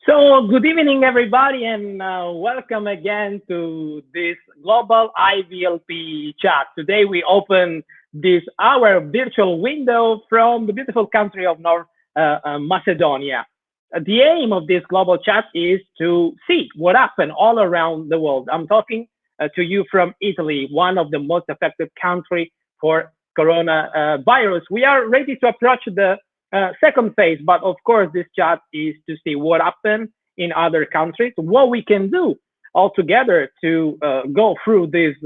So, good evening, everybody, and welcome again to this global Ivlp chat. Today, we open this our virtual window from the beautiful country of North Macedonia. The aim of this global chat is to see what happened all around the world. I'm talking to you from Italy, one of the most affected countries for coronavirus. We are ready to approach the second phase, but of course, this chat is to see what happened in other countries, what we can do all together to go through this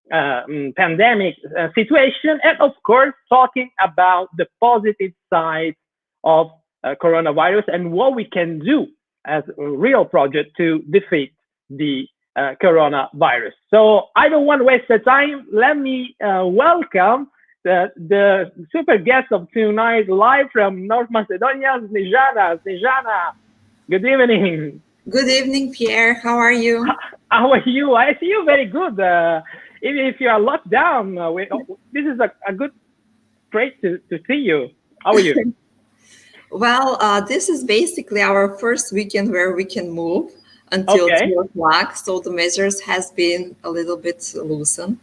pandemic situation, and of course, talking about the positive side of coronavirus and what we can do as a real project to defeat the coronavirus. So I don't want to waste the time. Let me welcome the super guest of tonight, live from North Macedonia, Snezana. Snezana, good evening. Good evening, Pierre. How are you? How are you? I see you very good. Even if you are locked down, this is a good, great to see you. How are you? Well, this is basically our first weekend where we can move until 2 o'clock. So the measures has been a little bit loosened.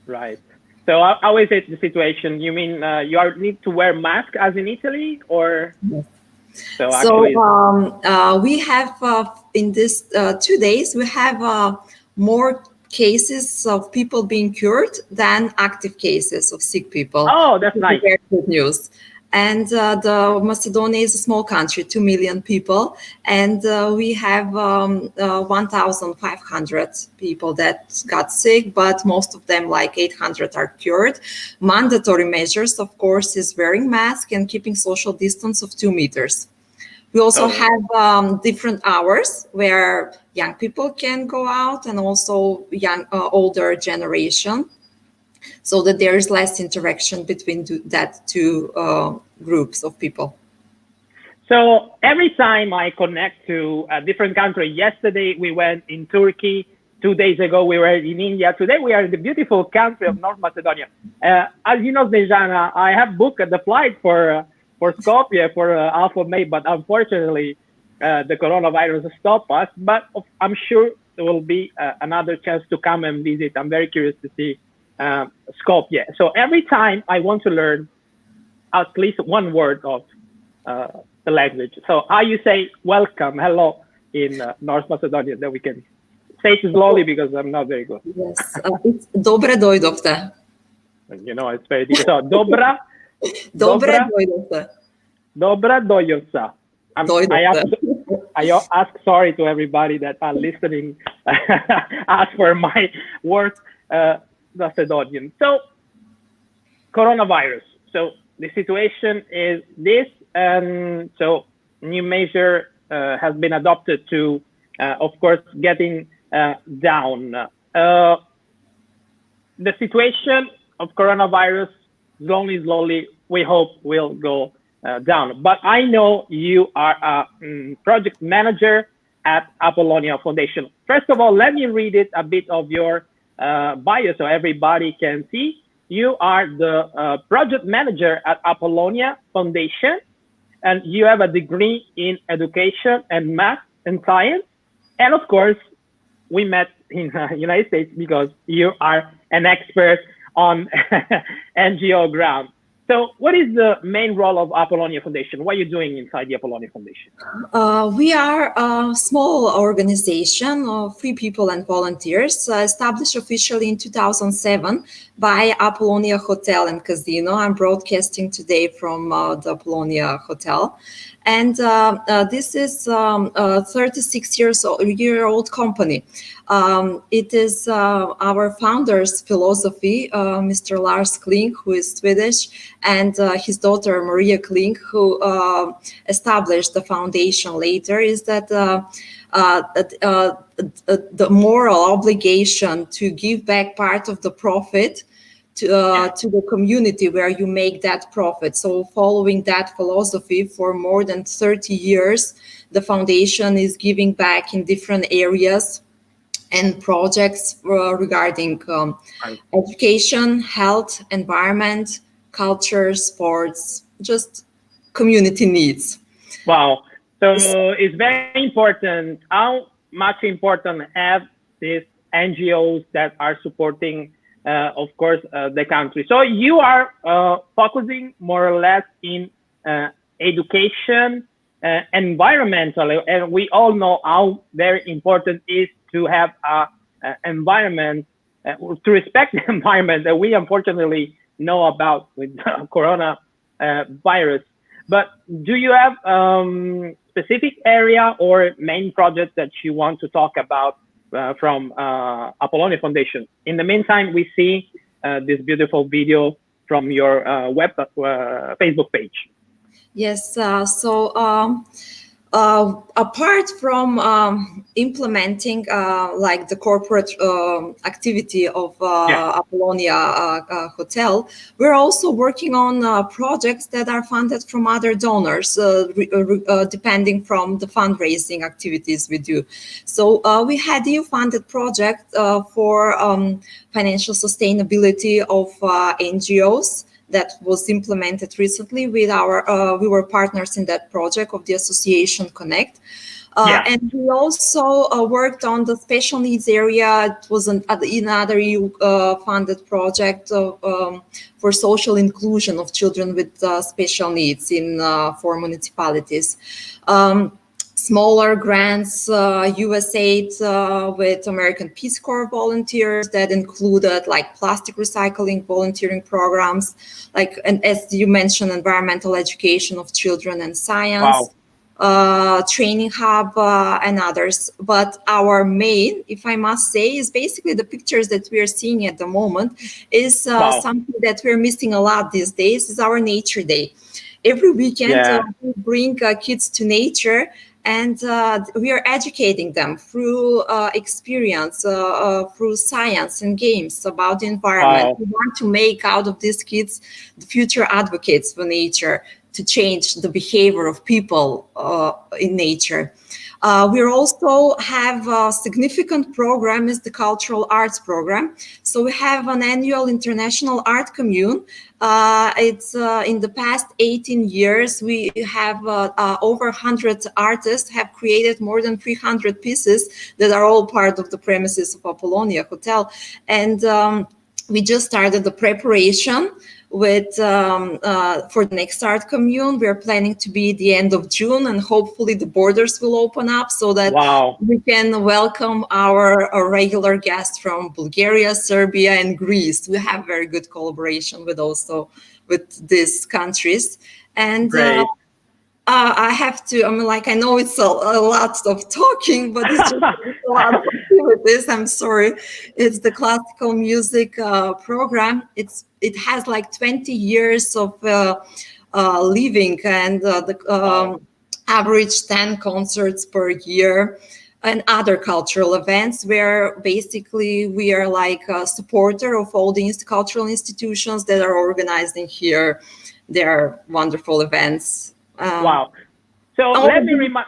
Right. So how is it the situation? You mean you need to wear mask as in Italy, or? Yes. So we have in this 2 days we have more cases of people being cured than active cases of sick people. Oh, that's nice. Very good news. And the Macedonia is a small country, 2 million people, and we have 1,500 people that got sick, but most of them, like 800, are cured. Mandatory measures, of course, is wearing mask and keeping social distance of 2 meters. We also have different hours where young people can go out and also older generation, so that there is less interaction between that two groups of people. So every time I connect to a different country, yesterday we went in Turkey, 2 days ago we were in India, today we are in the beautiful country of North Macedonia. As you know, Snezana, I have booked the flight for Skopje for half of May, but unfortunately the coronavirus stopped us. But I'm sure there will be another chance to come and visit. I'm very curious to see Skopje. So every time I want to learn at least one word of the language. So how you say welcome, hello in North Macedonia, that we can say it slowly because I'm not very good. Yes, it's dobre dojdovte. You know, it's very difficult. So, dobra dojdovte. Dobra dojovca. I ask sorry to everybody that are listening. Ask for my work. Macedonian. So, coronavirus. So the situation is this, and so new measure has been adopted to, of course, getting down. The situation of coronavirus slowly, we hope will go down. But I know you are a project manager at Apollonia Foundation. First of all, let me read it a bit of your bio so everybody can see. You are the project manager at Apollonia Foundation, and you have a degree in education and math and science. And of course, we met in the United States because you are an expert on NGO ground. So what is the main role of Apollonia Foundation? What are you doing inside the Apollonia Foundation? We are a small organization of 3 people and volunteers, established officially in 2007 by Apollonia Hotel and Casino. I'm broadcasting today from the Apollonia Hotel. And this is a 36-year-old company. It is our founder's philosophy, Mr. Lars Kling, who is Swedish, and his daughter Maria Kling, who established the foundation later, is that the moral obligation to give back part of the profit to the community where you make that profit. So following that philosophy for more than 30 years, the foundation is giving back in different areas and projects regarding education, health, environment, culture, sports, just community needs. Wow. So it's very important. How much important have these NGOs that are supporting, of course, the country? So you are focusing more or less in education, environmental, and we all know how very important it is to have a environment, to respect the environment that we unfortunately know about with corona virus. But do you have specific area or main project that you want to talk about from Apollonia Foundation? In the meantime, we see this beautiful video from your Facebook page. Yes, apart from implementing like the corporate activity of Apollonia Hotel, we're also working on projects that are funded from other donors, depending from the fundraising activities we do. So we had EU-funded project for financial sustainability of NGOs. That was implemented recently with we were partners in that project of the Association Connect. And we also worked on the special needs area. It was another EU-funded project for social inclusion of children with special needs in 4 municipalities. Smaller grants, USAID with American Peace Corps volunteers that included like plastic recycling volunteering programs, like, and as you mentioned, environmental education of children and science, training hub and others. But our main, if I must say, is basically the pictures that we are seeing at the moment is something that we're missing a lot these days, is our Nature Day. Every weekend we bring kids to nature, and we are educating them through experience, through science and games about the environment. We want to make out of these kids the future advocates for nature, to change the behavior of people in nature. We also have a significant program, is the Cultural Arts Program. So we have an annual international art commune. It's in the past 18 years, we have over 100 artists have created more than 300 pieces that are all part of the premises of Apollonia Hotel. And we just started the preparation with for the next art commune. We're planning to be the end of June, and hopefully the borders will open up so that we can welcome our regular guests from Bulgaria, Serbia, and Greece. We have very good collaboration with these countries. And I have to, I know it's a lot of talking, but it's just a lot of activities. I'm sorry. It's the classical music program. It has like 20 years of living, and the average 10 concerts per year, and other cultural events where basically we are like a supporter of all the cultural institutions that are organizing here their wonderful events. So let me remind,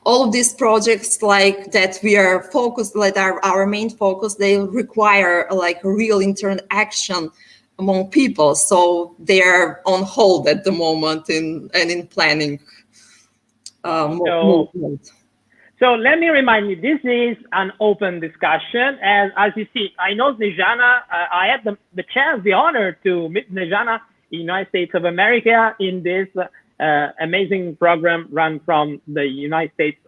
all of these projects like that we are focused, like our main focus, they require like real interaction among people. So they're on hold at the moment in planning movement. So let me remind you, this is an open discussion. And as you see, I know Snezana, I had the chance, the honor to meet Snezana in the United States of America in this amazing program run from the United States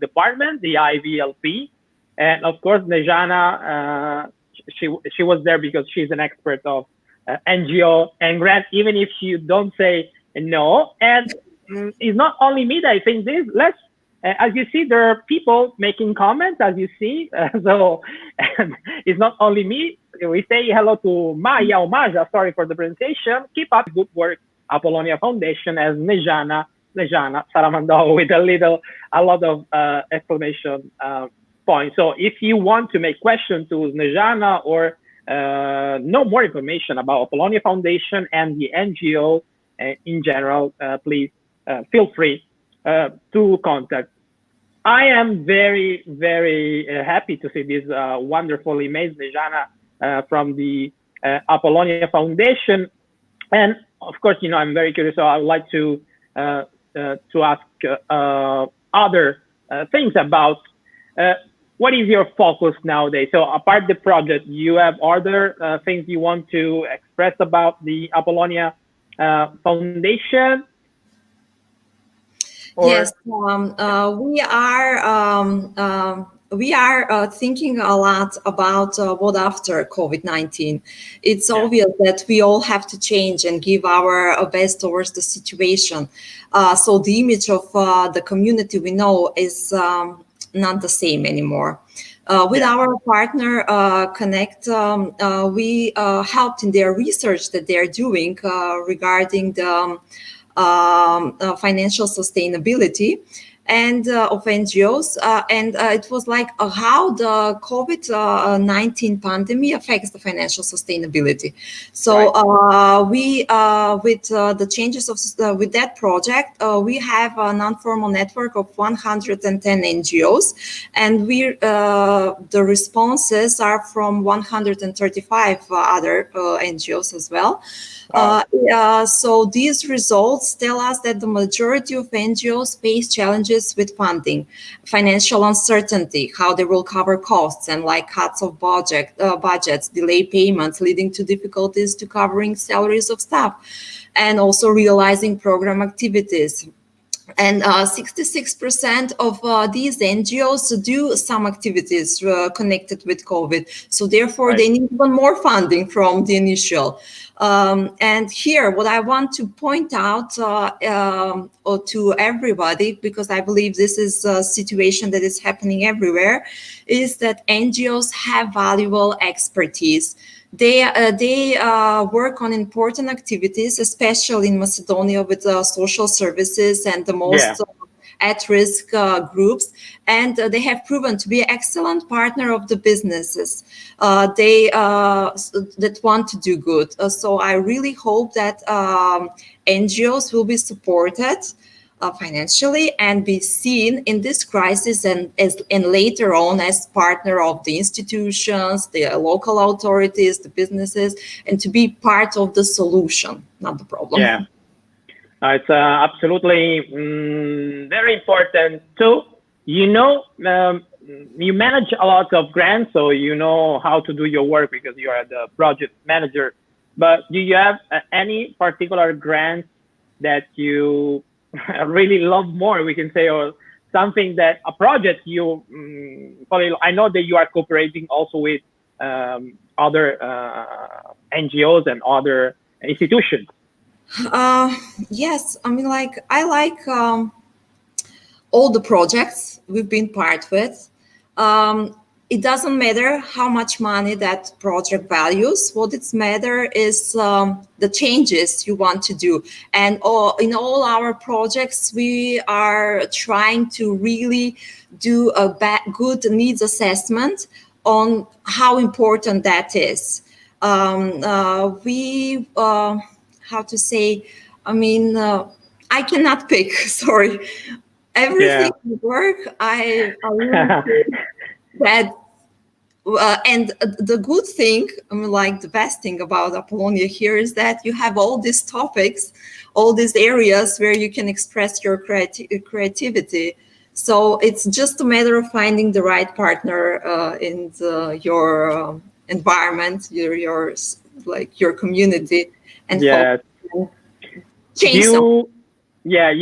department, the Ivlp. And of course, Snezana, she was there because she's an expert of NGO and grant, even if you don't say no. And it's not only me that I think this. As you see, there are people making comments, as you see. So it's not only me. We say hello to Maya or Maja, sorry for the pronunciation. Keep up good work, Apollonia Foundation, as Snezana Saramandova with a lot of exclamation points. So if you want to make questions to Snezana or know more information about Apollonia Foundation and the NGO in general, please feel free to contact. I am very, very happy to see this wonderful image, Snezana, from the Apollonia Foundation. And of course, I'm very curious, so I would like to to ask other things about what is your focus nowadays. So apart the project, you have other things you want to express about the Apollonia Foundation? Or? Yes, we are thinking a lot about what after COVID-19. It's obvious that we all have to change and give our best towards the situation. So the image of the community we know is not the same anymore. With our partner Connect, we helped in their research that they're doing regarding the financial sustainability and of NGOs, and it was like how the COVID-19 pandemic affects the financial sustainability. So we, with the changes of with that project, we have a non-formal network of 110 NGOs, and we the responses are from 135 other NGOs as well. So these results tell us that the majority of NGOs face challenges with funding, financial uncertainty, how they will cover costs, and like cuts of budgets, delay payments, leading to difficulties to covering salaries of staff, and also realizing program activities. And 66% of these NGOs do some activities connected with COVID. So therefore, they need even more funding from the initial. And here, what I want to point out to everybody, because I believe this is a situation that is happening everywhere, is that NGOs have valuable expertise. They work on important activities, especially in Macedonia with social services and the most at-risk groups, and they have proven to be an excellent partner of the businesses that want to do good. So I really hope that NGOs will be supported financially and be seen in this crisis and later on as partner of the institutions, the local authorities, the businesses, and to be part of the solution, not the problem. Yeah, it's absolutely very important too. You know, you manage a lot of grants, so you know how to do your work because you are the project manager. But do you have any particular grants that you really love more, we can say, or something that a project you probably, I know that you are cooperating also with other NGOs and other institutions. Yes, I mean, like I like all the projects we've been part with. It doesn't matter how much money that project values. What it's matter is the changes you want to do. And in all our projects, we are trying to really do a good needs assessment on how important that is. How to say, I mean, I cannot pick, sorry. Everything work, I really that and the good thing, I mean, like the best thing about Apollonia here is that you have all these topics, all these areas where you can express your creativity. So it's just a matter of finding the right partner in your environment, your community, and change. You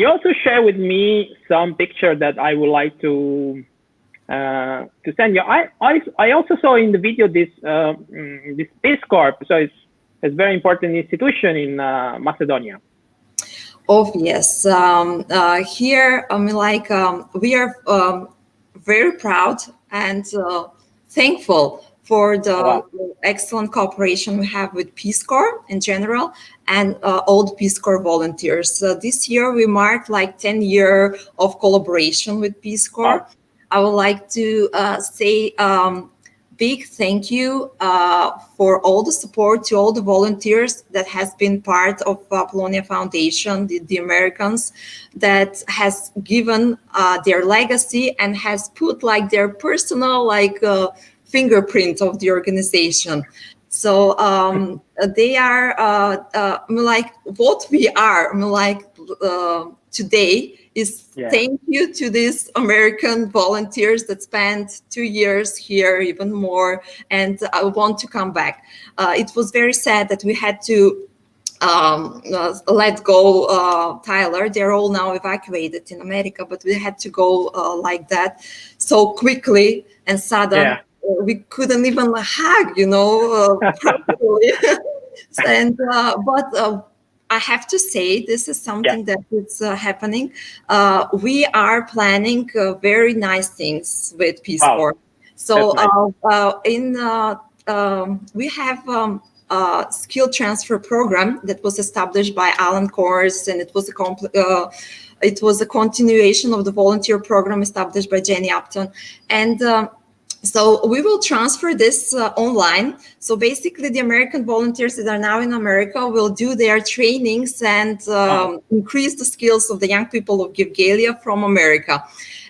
also share with me some picture that I would like to send you. I also saw in the video this Peace Corps, so it's a very important institution in Macedonia. Oh yes, here I mean, like we are very proud and thankful for the excellent cooperation we have with Peace Corps in general and all the Peace Corps volunteers. This year we marked like 10 years of collaboration with Peace Corps. I would like to say big thank you for all the support to all the volunteers that has been part of Apollonia Foundation, the Americans that has given their legacy and has put like their personal fingerprint of the organization. So they are like what we are, like today is thank you to these American volunteers that spent 2 years here, even more, and I want to come back. It was very sad that we had to let go Tyler. They're all now evacuated in America, but we had to go like that so quickly and sudden. We couldn't even hug, properly. And but I have to say, this is something that is happening. We are planning very nice things with Peace Corps. So we have a skill transfer program that was established by Alan Kors, and it was a continuation of the volunteer program established by Jenny Upton. And so we will transfer this online. So basically, the American volunteers that are now in America will do their trainings and increase the skills of the young people of Givgalia from America.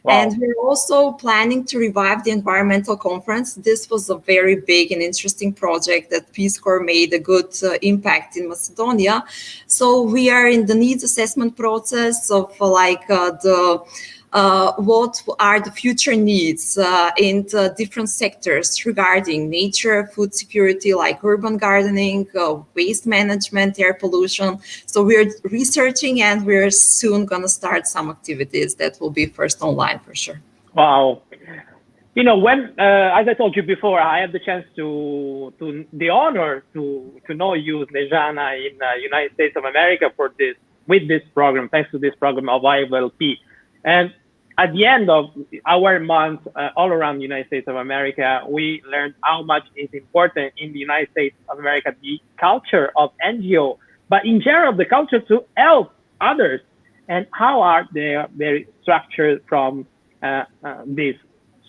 And we're also planning to revive the environmental conference. This was a very big and interesting project that Peace Corps made a good impact in Macedonia. So we are in the needs assessment process of what are the future needs in the different sectors regarding nature, food security, like urban gardening, waste management, air pollution. So we're researching, and we're soon going to start some activities that will be first online for sure. Wow. When, as I told you before, I had the chance to the honor to know you, Snezana, in the United States of America with this program, thanks to this program of Ivlp. And at the end of our month, all around the United States of America, we learned how much is important in the United States of America, the culture of NGO, but in general, the culture to help others, and how are they very structured from this.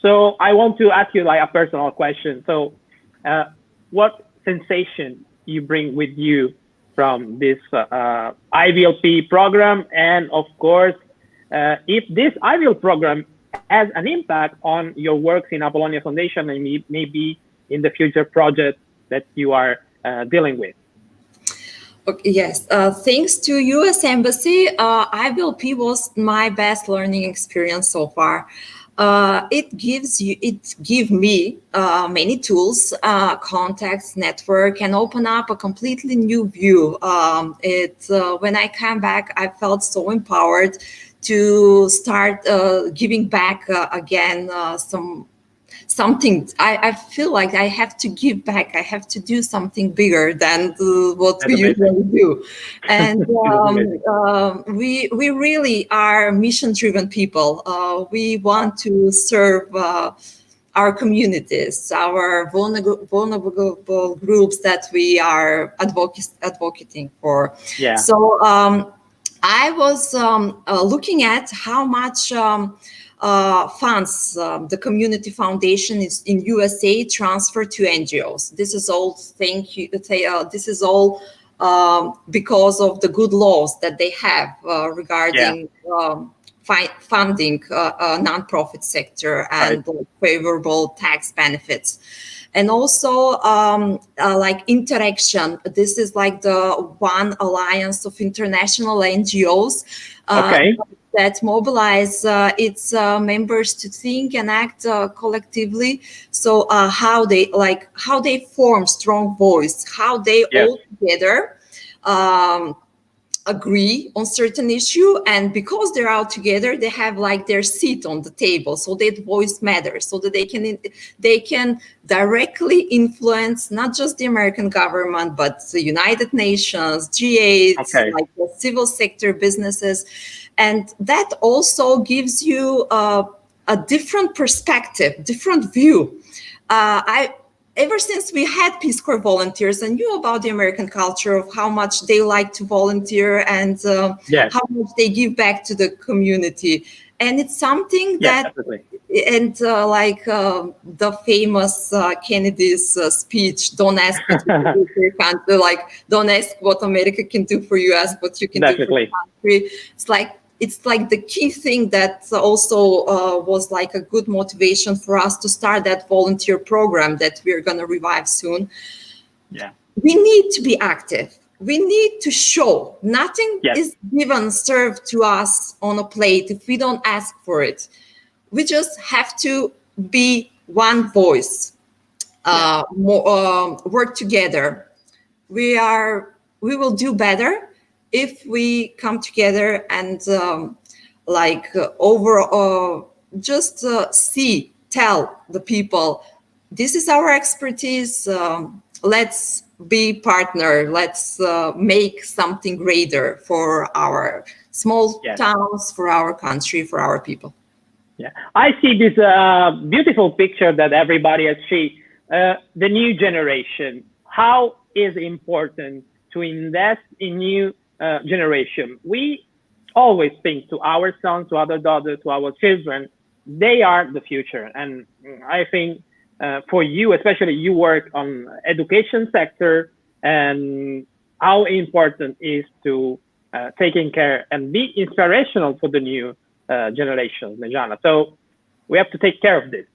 So I want to ask you like a personal question. So what sensation you bring with you from this Ivlp program, and of course, if this Ivlp program has an impact on your works in Apollonia Foundation and maybe in the future projects that you are dealing with. Okay, yes, thanks to U.S. Embassy, Ivlp was my best learning experience so far. It gives me many tools, contacts, network, and open up a completely new view. When I came back, I felt so empowered to start giving back again something. I feel like I have to give back. I have to do something bigger than what we usually do. And we really are mission-driven people. We want to serve our communities, our vulnerable groups that we are advocating for. Yeah. So I was looking at how much funds the Community Foundation is in USA transfer to NGOs. This is all this is all because of the good laws that they have regarding funding nonprofit sector and favorable tax benefits. And also like Interaction. This is like the one alliance of international NGOs that mobilize its members to think and act collectively. So how they form strong voice, how they all together agree on certain issue, and because they're all together, they have like their seat on the table, so that voice matters, so that they can directly influence not just the American government, but the United Nations, G8, like the civil sector, businesses, and that also gives you a different perspective, different view. Ever since we had Peace Corps volunteers, I knew about the American culture of how much they like to volunteer and how much they give back to the community. And it's something that, and the famous Kennedy's speech, don't ask what you can do for your country, don't ask what America can do for you, ask what you can do for your country. It's like the key thing that also was like a good motivation for us to start that volunteer program that we're going to revive soon. Yeah, we need to be active. we need to show. Nothing is given, served to us on a plate if we don't ask for it. We just have to be one voice, work together. We will do better if we come together and tell the people, this is our expertise. Let's be partner. Let's make something greater for our small towns, for our country, for our people. Yeah, I see this beautiful picture that everybody has seen. The new generation. How is important to invest in new generation? We always think to our sons, to our daughters, to our children. They are the future, and I think for you, especially you work on education sector, and how important is to taking care and be inspirational for the new generation, Snezana. So we have to take care of this.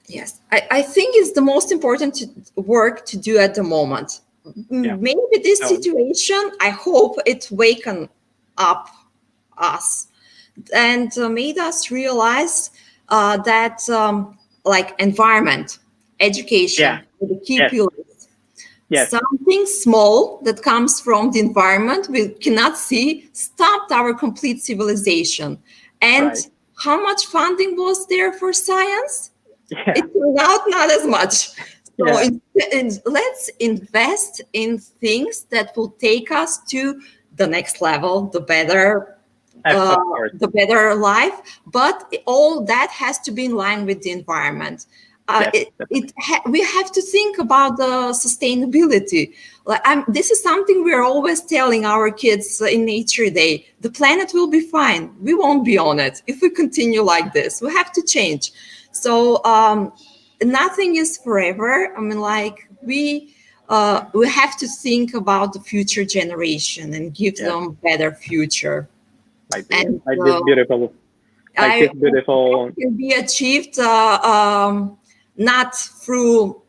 Yes, I think it's the most important work to do at the moment. Maybe this situation, I hope it waken up us and made us realize that environment, education, the key pillars. Something small that comes from the environment we cannot see stopped our complete civilization. And how much funding was there for science? It turned out not as much. So let's invest in things that will take us to the next level, the better life. But all that has to be in line with the environment. We have to think about the sustainability. This is something we're always telling our kids in Nature Day. The planet will be fine. We won't be on it if we continue like this. We have to change. So nothing is forever. I mean, we have to think about the future generation and give them a better future. And it's beautiful. It's beautiful. It can be achieved not through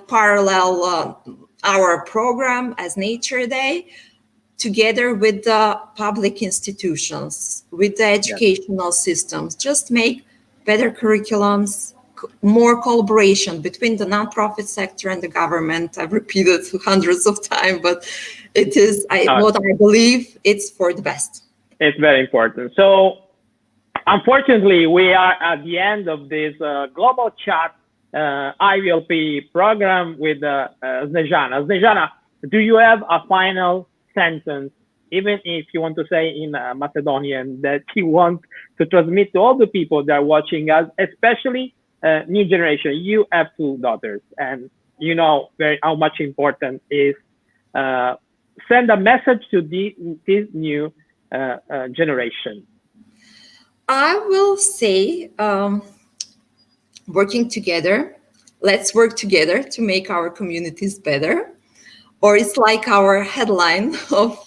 parallel our program as Nature Day, together with the public institutions, with the educational systems. Just make better curriculums, more collaboration between the nonprofit sector and the government. I've repeated hundreds of times, but it is what I believe it's for the best. It's very important. So unfortunately, we are at the end of this global chat Ivlp program with Snezana. Snezana, do you have a final sentence, even if you want to say in Macedonian, that you want to transmit to all the people that are watching us, especially new generation? You have 2 daughters, and you know how much important is send a message to this new generation. I will say, working together, let's work together to make our communities better. Or it's like our headline of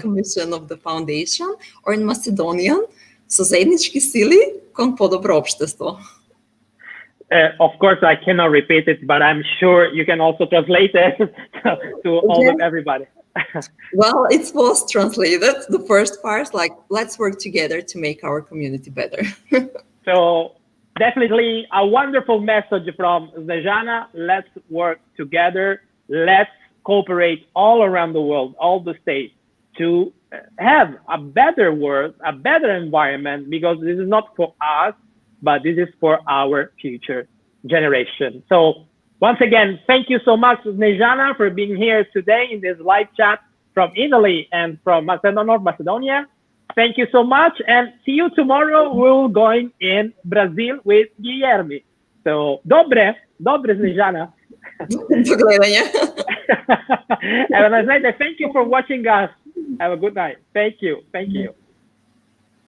mission of the foundation, or in Macedonian, so zajednički sili kon po-dobro opštestvo. Of course, I cannot repeat it, but I'm sure you can also translate it to all of everybody. Well, it was translated. The first part, let's work together to make our community better. So definitely a wonderful message from Snezana. Let's work together. Let's cooperate all around the world, all the states, to have a better world, a better environment, because this is not for us, but this is for our future generation. So once again, thank you so much, Snezana, for being here today in this live chat from Italy and from Macedonia. Thank you so much, and see you tomorrow. We're going in Brazil with Guilherme. So, dobre, Snezana. Have a nice night. Thank you for watching us. Have a good night. Thank you.